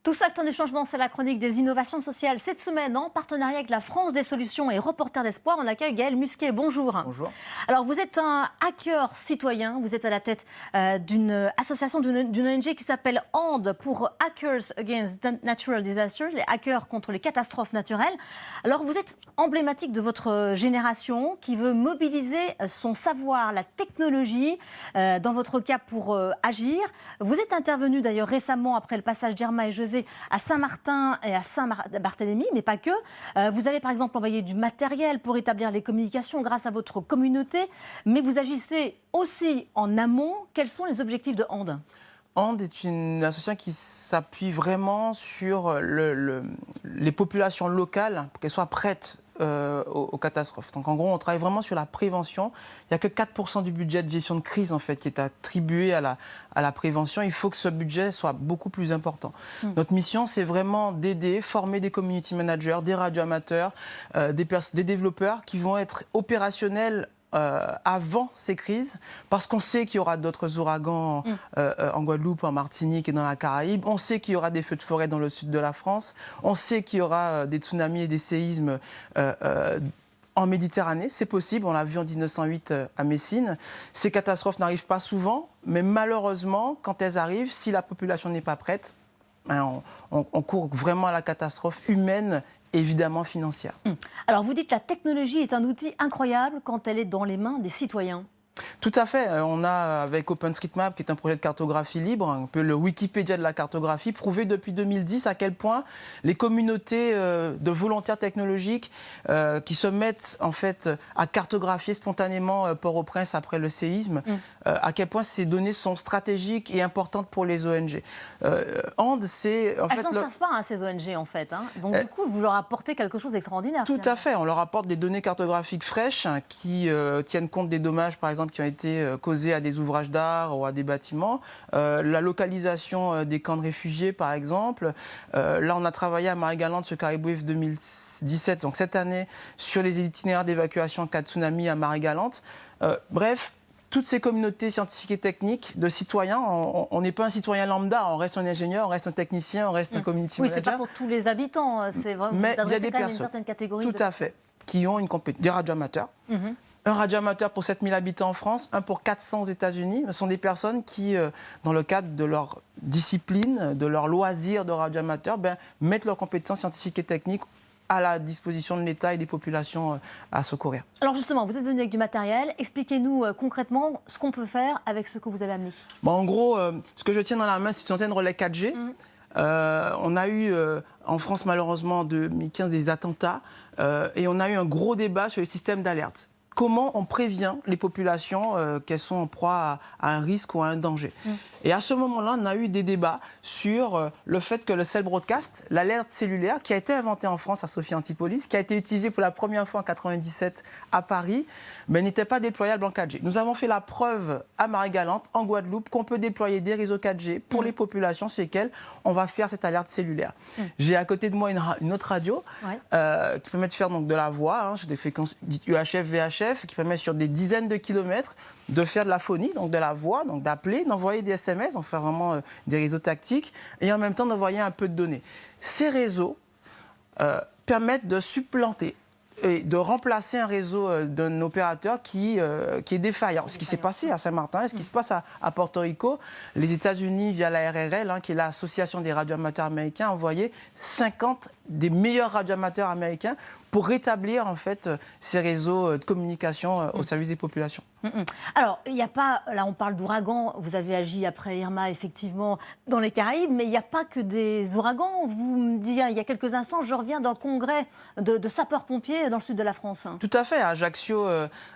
Tous acteurs du changement, c'est la chronique des innovations sociales. Cette semaine, en partenariat avec la France des solutions et Reporters d'espoir, on accueille Gaël Musquet. Bonjour. Bonjour. Alors, vous êtes un hacker citoyen. Vous êtes à la tête d'une association, d'une ONG qui s'appelle AND pour Hackers Against Natural Disasters, les hackers contre les catastrophes naturelles. Alors, vous êtes emblématique de votre génération qui veut mobiliser son savoir, la technologie, dans votre cas pour agir. Vous êtes intervenu d'ailleurs récemment après le passage d'Irma et José à Saint-Martin et à Saint-Barthélemy, mais pas que. Vous avez par exemple envoyé du matériel pour établir les communications grâce à votre communauté, mais vous agissez aussi en amont. Quels sont les objectifs de AND ? AND est une association qui s'appuie vraiment sur les populations locales pour qu'elles soient prêtes aux catastrophes. Donc en gros, on travaille vraiment sur la prévention. Il n'y a que 4% du budget de gestion de crise en fait, qui est attribué à la prévention. Il faut que ce budget soit beaucoup plus important. Notre mission, c'est vraiment d'aider, former des community managers, des radioamateurs, des développeurs qui vont être opérationnels avant ces crises, parce qu'on sait qu'il y aura d'autres ouragans en Guadeloupe, en Martinique et dans la Caraïbe. On sait qu'il y aura des feux de forêt dans le sud de la France. On sait qu'il y aura des tsunamis et des séismes en Méditerranée. C'est possible, on l'a vu en 1908 à Messine. Ces catastrophes n'arrivent pas souvent, mais malheureusement, quand elles arrivent, si la population n'est pas prête, on court vraiment à la catastrophe humaine, évidemment financière. Alors vous dites que la technologie est un outil incroyable quand elle est dans les mains des citoyens. Tout à fait. On a, avec OpenStreetMap, qui est un projet de cartographie libre, un peu le Wikipédia de la cartographie, prouvé depuis 2010 à quel point les communautés de volontaires technologiques qui se mettent en fait à cartographier spontanément Port-au-Prince après le séisme, à quel point ces données sont stratégiques et importantes pour les ONG. AND, c'est... Elles n'en savent pas, ces ONG, en fait. Donc, du coup, vous leur apportez quelque chose d'extraordinaire. Tout à fait. On leur apporte des données cartographiques fraîches qui tiennent compte des dommages, par exemple, qui ont été causés à des ouvrages d'art ou à des bâtiments. La localisation des camps de réfugiés, par exemple. Là, on a travaillé à Marie-Galante sur Caribouif 2017, donc cette année, sur les itinéraires d'évacuation en cas de tsunami à Marie-Galante. Bref, toutes ces communautés scientifiques et techniques de citoyens, on n'est pas un citoyen lambda, on reste un ingénieur, on reste un technicien, on reste un community manager. Oui, c'est pas pour tous les habitants, c'est vraiment, mais vous il y a des quand même personnes, une certaine catégorie. Tout à fait, qui ont une compétence. Des radioamateurs. Un radioamateur pour 7000 habitants en France, un pour 400 aux États-Unis. Ce sont des personnes qui, dans le cadre de leur discipline, de leur loisir de radioamateur, mettent leurs compétences scientifiques et techniques à la disposition de l'État et des populations à secourir. Alors justement, vous êtes venu avec du matériel. Expliquez-nous concrètement ce qu'on peut faire avec ce que vous avez amené. En gros, ce que je tiens dans la main, c'est une antenne relais 4G. On a eu en France, malheureusement, en 2015, des attentats. Et on a eu un gros débat sur les systèmes d'alerte. Comment on prévient les populations qu'elles sont en proie à un risque ou à un danger. Et à ce moment-là, on a eu des débats sur le fait que le cell broadcast, l'alerte cellulaire, qui a été inventée en France à Sophia Antipolis, qui a été utilisée pour la première fois en 1997 à Paris, mais n'était pas déployable en 4G. Nous avons fait la preuve à Marie-Galante, en Guadeloupe, qu'on peut déployer des réseaux 4G pour les populations sur lesquelles on va faire cette alerte cellulaire. J'ai à côté de moi une autre radio qui permet de faire donc, de la voix sur des fréquences dites UHF, VHF, qui permet sur des dizaines de kilomètres de faire de la phonie, donc de la voix, donc d'appeler, d'envoyer des SMS, donc faire vraiment des réseaux tactiques, et en même temps d'envoyer un peu de données. Ces réseaux permettent de supplanter et de remplacer un réseau d'un opérateur qui est défaillant. Ce qui s'est passé à Saint-Martin et ce qui se passe à Porto Rico, les États-Unis, via la RRL, qui est l'association des radioamateurs américains, ont envoyé 50 des meilleurs radioamateurs américains pour rétablir en fait ces réseaux de communication au service des populations. Alors, il n'y a pas, là on parle d'ouragans, vous avez agi après Irma effectivement dans les Caraïbes, mais il n'y a pas que des ouragans. Vous me disiez il y a quelques instants, je reviens d'un congrès de sapeurs-pompiers dans le sud de la France. Tout à fait, à Ajaccio,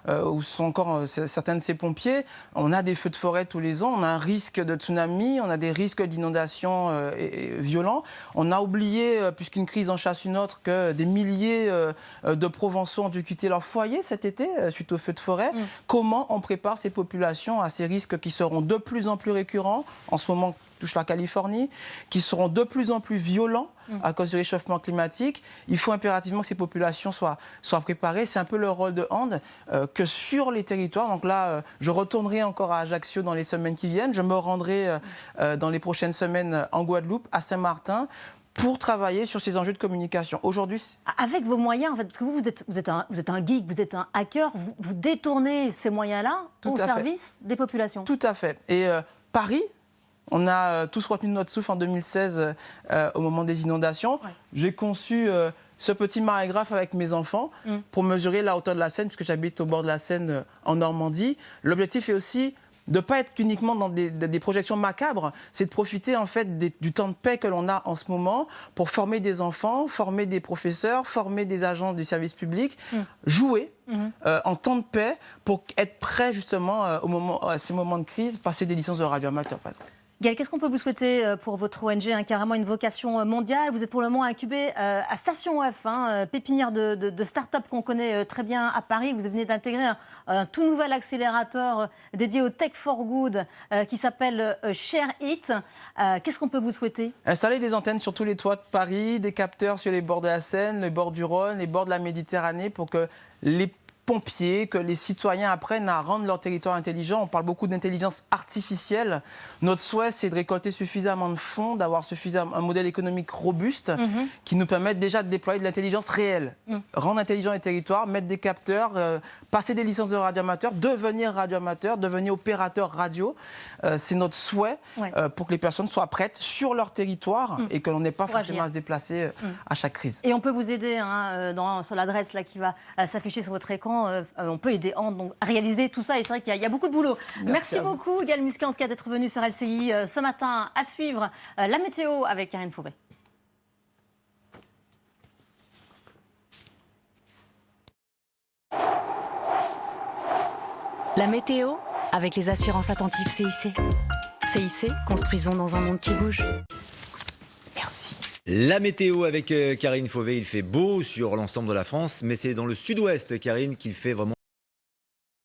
où sont encore certains de ces pompiers, on a des feux de forêt tous les ans, on a un risque de tsunami, on a des risques d'inondations violents. On a oublié, puisqu'une crise en chasse une autre, que des milliers de Provençaux ont dû quitter leur foyer cet été suite aux feux de forêt. Comment on prépare ces populations à ces risques qui seront de plus en plus récurrents? En ce moment, touchent la Californie, qui seront de plus en plus violents à cause du réchauffement climatique. Il faut impérativement que ces populations soient préparées. C'est un peu le rôle de Hand que sur les territoires. Donc là, je retournerai encore à Ajaccio dans les semaines qui viennent. Je me rendrai dans les prochaines semaines en Guadeloupe, à Saint-Martin, pour travailler sur ces enjeux de communication. Aujourd'hui, avec vos moyens, en fait, parce que vous êtes un geek, vous êtes un hacker, vous détournez ces moyens-là au service des populations. Tout à fait. Et Paris, on a tous retenu notre souffle en 2016 au moment des inondations. Ouais. J'ai conçu ce petit marégraphe avec mes enfants pour mesurer la hauteur de la Seine, puisque j'habite au bord de la Seine en Normandie. L'objectif est aussi de ne pas être uniquement dans des projections macabres, c'est de profiter en fait du temps de paix que l'on a en ce moment pour former des enfants, former des professeurs, former des agents du service public, jouer en temps de paix pour être prêt justement à ces moments de crise, passer des licences de radioamateurs par exemple. Gaël, qu'est-ce qu'on peut vous souhaiter pour votre ONG, carrément une vocation mondiale? Vous êtes pour le moment incubé à Station F, pépinière de start-up qu'on connaît très bien à Paris. Vous venez d'intégrer un tout nouvel accélérateur dédié au Tech for Good qui s'appelle Share It. Qu'est-ce qu'on peut vous souhaiter? Installer des antennes sur tous les toits de Paris, des capteurs sur les bords de la Seine, les bords du Rhône, les bords de la Méditerranée pour que les pompiers, que les citoyens apprennent à rendre leur territoire intelligent. On parle beaucoup d'intelligence artificielle. Notre souhait, c'est de récolter suffisamment de fonds, d'avoir un modèle économique robuste qui nous permette déjà de déployer de l'intelligence réelle. Rendre intelligent les territoires, mettre des capteurs, passer des licences de radioamateurs, devenir radioamateur, devenir opérateur radio. C'est notre souhait pour que les personnes soient prêtes sur leur territoire et que l'on n'ait pas forcément à se déplacer à chaque crise. Et on peut vous aider sur l'adresse qui va s'afficher sur votre écran. On peut aider Hand à réaliser tout ça et c'est vrai qu'il y a beaucoup de boulot. Merci beaucoup Gaël Musquet en tout cas d'être venu sur LCI ce matin. À suivre la météo avec Karine Fauvet. La météo avec les assurances attentives CIC. CIC, construisons dans un monde qui bouge. La météo avec Karine Fauvet, il fait beau sur l'ensemble de la France, mais c'est dans le sud-ouest, Karine, qu'il fait vraiment